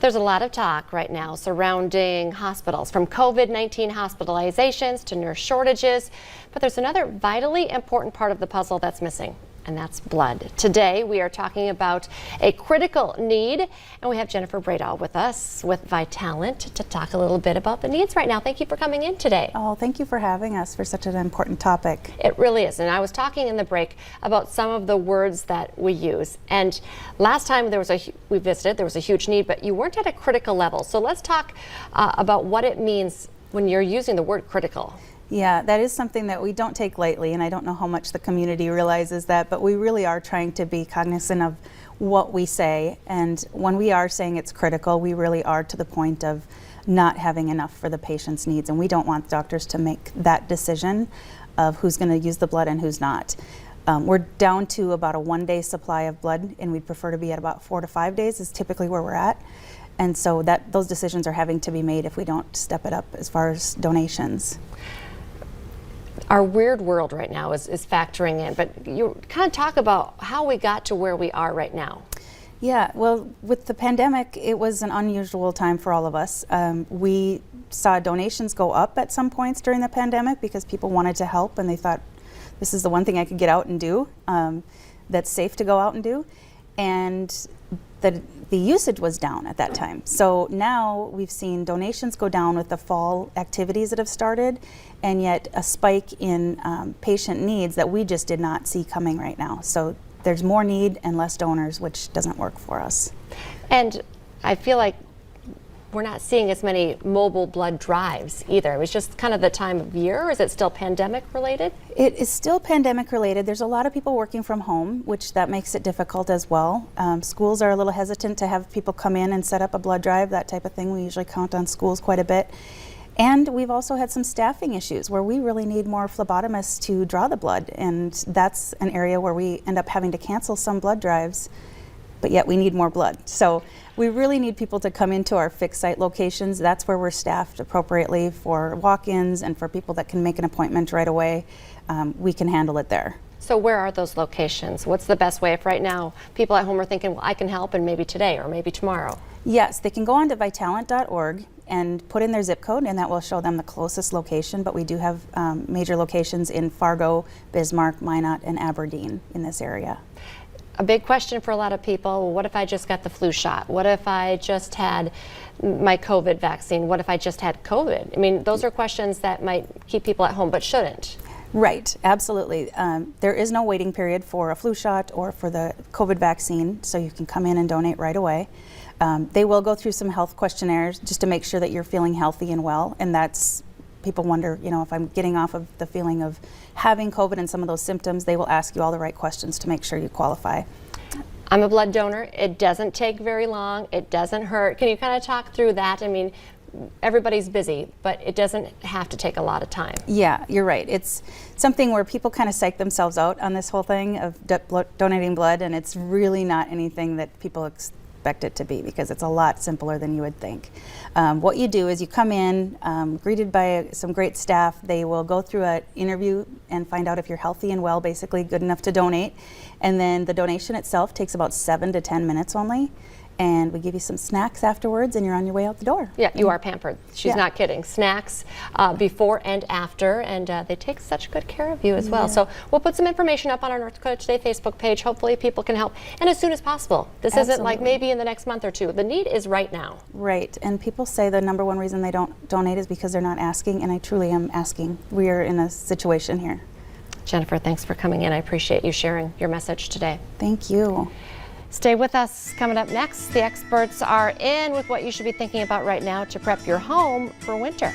There's a lot of talk right now surrounding hospitals, from COVID-19 hospitalizations to nurse shortages, but there's another vitally important part of the puzzle that's missing, and that's blood. Today we are talking about a critical need, and we have Jennifer Bradall with us with Vitalant to talk a little bit about the needs right now. Thank you for coming in today. Oh, thank you for having us for such an important topic. It really is, and I was talking in the break about some of the words that we use, and last time we visited, there was a huge need, but you weren't at a critical level. So let's talk about what it means when you're using the word critical. Yeah, that is something that we don't take lightly, and I don't know how much the community realizes that, but we really are trying to be cognizant of what we say, and when we are saying it's critical, we really are to the point of not having enough for the patient's needs, and we don't want doctors to make that decision of who's going to use the blood and who's not. We're down to about a 1-day supply of blood, and we'd prefer to be at about 4 to 5 days is typically where we're at, and so those decisions are having to be made if we don't step it up as far as donations. Our weird world right now is factoring in, but you kind of talk about how we got to where we are right now. Yeah, well, with the pandemic, it was an unusual time for all of us. We saw donations go up at some points during the pandemic because people wanted to help, and they thought, this is the one thing I could get out and do that's safe to go out and do. And the usage was down at that time. So now we've seen donations go down with the fall activities that have started, and yet a spike in patient needs that we just did not see coming right now. So there's more need and less donors, which doesn't work for us. And I feel like we're not seeing as many mobile blood drives either. It was just kind of the time of year, or is it still pandemic related? It is still pandemic related. There's a lot of people working from home, which that makes it difficult as well. Schools are a little hesitant to have people come in and set up a blood drive, that type of thing. We usually count on schools quite a bit. And we've also had some staffing issues where we really need more phlebotomists to draw the blood, and that's an area where we end up having to cancel some blood drives, but yet we need more blood. So we really need people to come into our fixed site locations. That's where we're staffed appropriately for walk-ins and for people that can make an appointment right away. We can handle it there. So where are those locations? What's the best way if right now people at home are thinking, well, I can help, and maybe today or maybe tomorrow? Yes, they can go on to vitalant.org and put in their zip code, and that will show them the closest location, but we do have major locations in Fargo, Bismarck, Minot, and Aberdeen in this area. A big question for a lot of people, well, what if I just got the flu shot? What if I just had my COVID vaccine? What if I just had COVID? I mean, those are questions that might keep people at home but shouldn't. Right, absolutely. There is no waiting period for a flu shot or for the COVID vaccine, so you can come in and donate right away. They will go through some health questionnaires just to make sure that you're feeling healthy and well, and that's, people wonder, you know, if I'm getting off of the feeling of having COVID and some of those symptoms, they will ask you all the right questions to make sure you qualify. I'm a blood donor. It doesn't take very long. It doesn't hurt. Can you kind of talk through that? I mean, everybody's busy, but it doesn't have to take a lot of time. Yeah, you're right. It's something where people kind of psych themselves out on this whole thing of donating blood, and it's really not anything that people expect it to be, because it's a lot simpler than you would think. What you do is you come in, greeted by some great staff. They will go through an interview and find out if you're healthy and well, basically good enough to donate. And then the donation itself takes about 7 to 10 minutes only. And we give you some snacks afterwards, and you're on your way out the door. Yeah, you are pampered. She's not kidding. Snacks before and after, and they take such good care of you as well. So we'll put some information up on our North Dakota Today Facebook page. Hopefully people can help, and as soon as possible. This isn't like maybe in the next month or two. The need is right now. Right, and people say the number one reason they don't donate is because they're not asking, and I truly am asking. We are in a situation here. Jennifer, thanks for coming in. I appreciate you sharing your message today. Thank you. Stay with us. Coming up next, the experts are in with what you should be thinking about right now to prep your home for winter.